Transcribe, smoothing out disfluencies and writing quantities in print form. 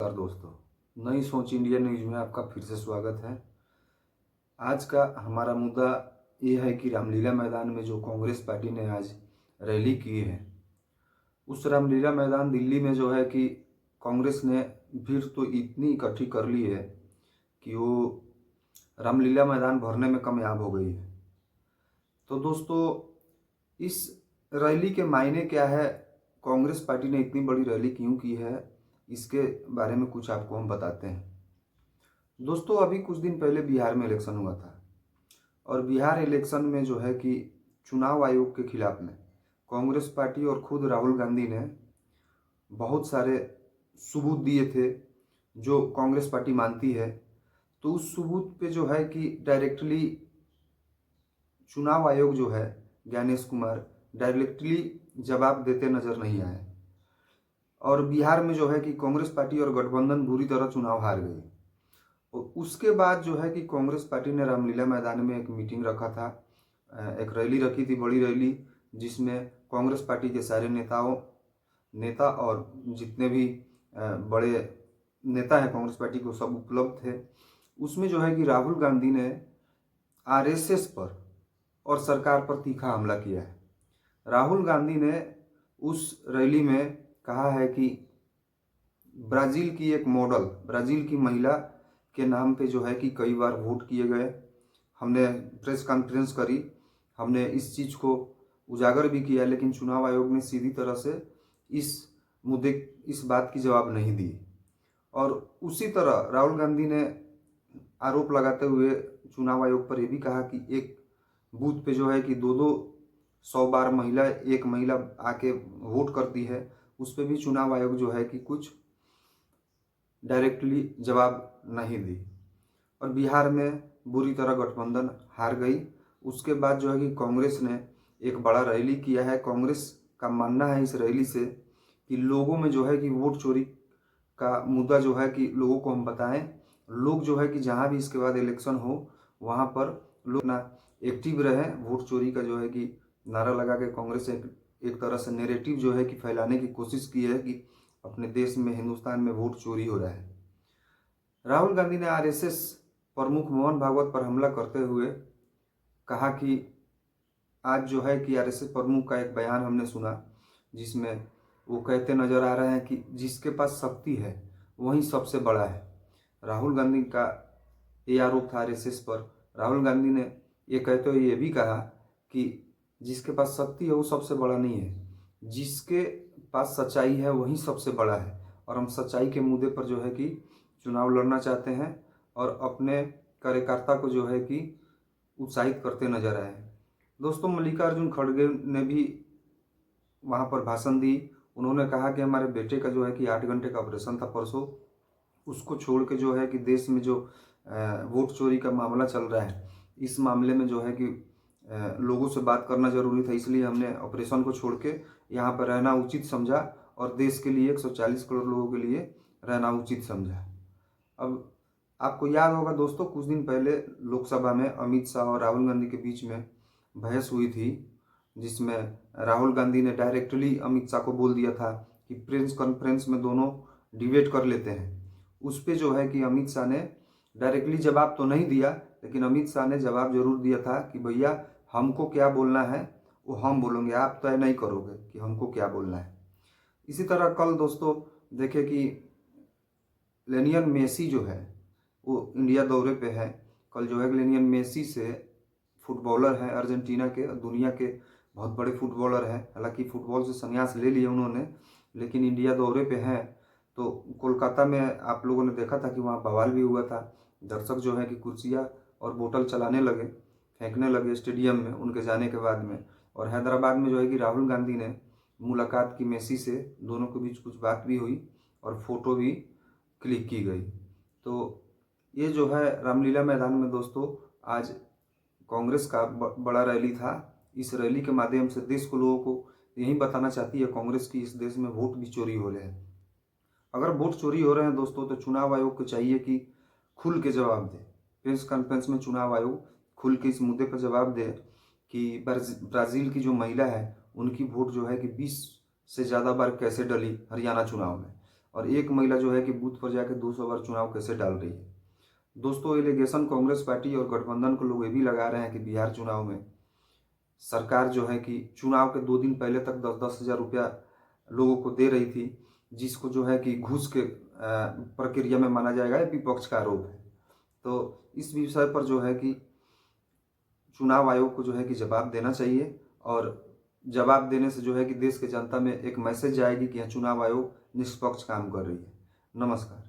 नमस्कार दोस्तों, नई सोच इंडिया न्यूज में आपका फिर से स्वागत है। आज का हमारा मुद्दा ये है कि रामलीला मैदान में जो कांग्रेस पार्टी ने आज रैली की है, उस रामलीला मैदान दिल्ली में जो है कि कांग्रेस ने भीड़ तो इतनी इकट्ठी कर ली है कि वो रामलीला मैदान भरने में कामयाब हो गई है। तो दोस्तों, इस रैली के मायने क्या है, कांग्रेस पार्टी ने इतनी बड़ी रैली क्यों की है, इसके बारे में कुछ आपको हम बताते हैं। दोस्तों, अभी कुछ दिन पहले बिहार में इलेक्शन हुआ था और बिहार इलेक्शन में जो है कि चुनाव आयोग के खिलाफ में कांग्रेस पार्टी और खुद राहुल गांधी ने बहुत सारे सबूत दिए थे जो कांग्रेस पार्टी मानती है। तो उस सबूत पे जो है कि डायरेक्टली चुनाव आयोग जो है, ज्ञानेश कुमार डायरेक्टली जवाब देते नजर नहीं आए और बिहार में जो है कि कांग्रेस पार्टी और गठबंधन बुरी तरह चुनाव हार गई। और उसके बाद जो है कि कांग्रेस पार्टी ने रामलीला मैदान में एक मीटिंग रखा था, एक रैली रखी थी, बड़ी रैली, जिसमें कांग्रेस पार्टी के सारे नेता और जितने भी बड़े नेता हैं कांग्रेस पार्टी को, सब उपलब्ध थे। उसमें जो है कि राहुल गांधी ने आरएसएस पर और सरकार पर तीखा हमला किया है। राहुल गांधी ने उस रैली में कहा है कि ब्राज़ील की एक मॉडल, ब्राज़ील की महिला के नाम पे जो है कि कई बार वोट किए गए। हमने प्रेस कॉन्फ्रेंस करी, हमने इस चीज़ को उजागर भी किया, लेकिन चुनाव आयोग ने सीधी तरह से इस बात की जवाब नहीं दी। और उसी तरह राहुल गांधी ने आरोप लगाते हुए चुनाव आयोग पर यह भी कहा कि एक बूथ पे जो है कि 100 बार एक महिला आके वोट करती है, उस पर भी चुनाव आयोग जो है कि कुछ डायरेक्टली जवाब नहीं दी। और बिहार में बुरी तरह गठबंधन हार गई। उसके बाद जो है कि कांग्रेस ने एक बड़ा रैली किया है। कांग्रेस का मानना है इस रैली से कि लोगों में जो है कि वोट चोरी का मुद्दा जो है कि लोगों को हम बताएं। लोग जो है कि जहां भी इसके बाद इलेक्शन हो, वहां पर लोग ना एक्टिव रहें। वोट चोरी का जो है कि नारा लगा के कांग्रेस एक तरह से नैरेटिव जो है कि फैलाने की कोशिश की है कि अपने देश में, हिंदुस्तान में वोट चोरी हो रहा है। राहुल गांधी ने आरएसएस प्रमुख मोहन भागवत पर हमला करते हुए कहा कि आज जो है कि आरएसएस प्रमुख का एक बयान हमने सुना, जिसमें वो कहते नजर आ रहे हैं कि जिसके पास शक्ति है वही सबसे बड़ा है। राहुल गांधी का ये आरोप था आरएसएस पर। राहुल गांधी ने ये कहते हुए ये भी कहा कि जिसके पास शक्ति है वो सबसे बड़ा नहीं है, जिसके पास सच्चाई है वही सबसे बड़ा है। और हम सच्चाई के मुद्दे पर जो है कि चुनाव लड़ना चाहते हैं और अपने कार्यकर्ता को जो है कि उत्साहित करते नजर आए। दोस्तों, मल्लिकार्जुन खड़गे ने भी वहाँ पर भाषण दी। उन्होंने कहा कि हमारे बेटे का जो है कि 8 घंटे का ऑपरेशन था परसों, उसको छोड़ के जो है कि देश में जो वोट चोरी का मामला चल रहा है, इस मामले में जो है कि लोगों से बात करना जरूरी था, इसलिए हमने ऑपरेशन को छोड़ के यहाँ पर रहना उचित समझा और देश के लिए 140 करोड़ लोगों के लिए रहना उचित समझा। अब आपको याद होगा दोस्तों, कुछ दिन पहले लोकसभा में अमित शाह और राहुल गांधी के बीच में बहस हुई थी, जिसमें राहुल गांधी ने डायरेक्टली अमित शाह को बोल दिया था कि प्रेस कॉन्फ्रेंस में दोनों डिबेट कर लेते हैं। उस पर जो है कि अमित शाह ने डायरेक्टली जवाब तो नहीं दिया, लेकिन अमित शाह ने जवाब जरूर दिया था कि भैया हमको क्या बोलना है वो हम बोलेंगे, आप तय नहीं करोगे कि हमको क्या बोलना है। इसी तरह कल दोस्तों देखे कि लियोनेल मेसी जो है वो इंडिया दौरे पे है। कल जो है लियोनेल मेसी से फुटबॉलर है अर्जेंटीना के, दुनिया के बहुत बड़े फुटबॉलर हैं। हालांकि फुटबॉल से संन्यास ले लिया उन्होंने, लेकिन इंडिया दौरे पे हैं। तो कोलकाता में आप लोगों ने देखा था कि वहाँ बवाल भी हुआ था। दर्शक जो है कि कुर्सियाँ और बोतल चलाने लगे, फेंकने लगे स्टेडियम में उनके जाने के बाद में। और हैदराबाद में जो है कि राहुल गांधी ने मुलाकात की मेसी से, दोनों के बीच कुछ बात भी हुई और फोटो भी क्लिक की गई। तो ये जो है रामलीला मैदान में दोस्तों आज कांग्रेस का बड़ा रैली था। इस रैली के माध्यम से देश को, लोगों को यही बताना चाहती है कांग्रेस की इस देश में वोट भी चोरी हो रहे हैं। अगर वोट चोरी हो रहे हैं दोस्तों, तो चुनाव आयोग को चाहिए कि खुल के जवाब दे। प्रेस कॉन्फ्रेंस में चुनाव आयोग खुल के इस मुद्दे पर जवाब दे कि ब्राज़ील की जो महिला है उनकी वोट जो है कि 20 से ज़्यादा बार कैसे डली हरियाणा चुनाव में। और एक महिला जो है कि बूथ पर जाकर 200 बार चुनाव कैसे डाल रही है। दोस्तों, एलिगेशन कांग्रेस पार्टी और गठबंधन को लोग ये भी लगा रहे हैं कि बिहार चुनाव में सरकार जो है कि चुनाव के 2 दिन पहले तक 10-10 हज़ार रुपया लोगों को दे रही थी, जिसको जो है कि घूस के प्रक्रिया में माना जाएगा। ये विपक्ष का आरोप है। तो इस विषय पर जो है कि चुनाव आयोग को जो है कि जवाब देना चाहिए, और जवाब देने से जो है कि देश के जनता में एक मैसेज जाएगी कि चुनाव आयोग निष्पक्ष काम कर रही है। नमस्कार।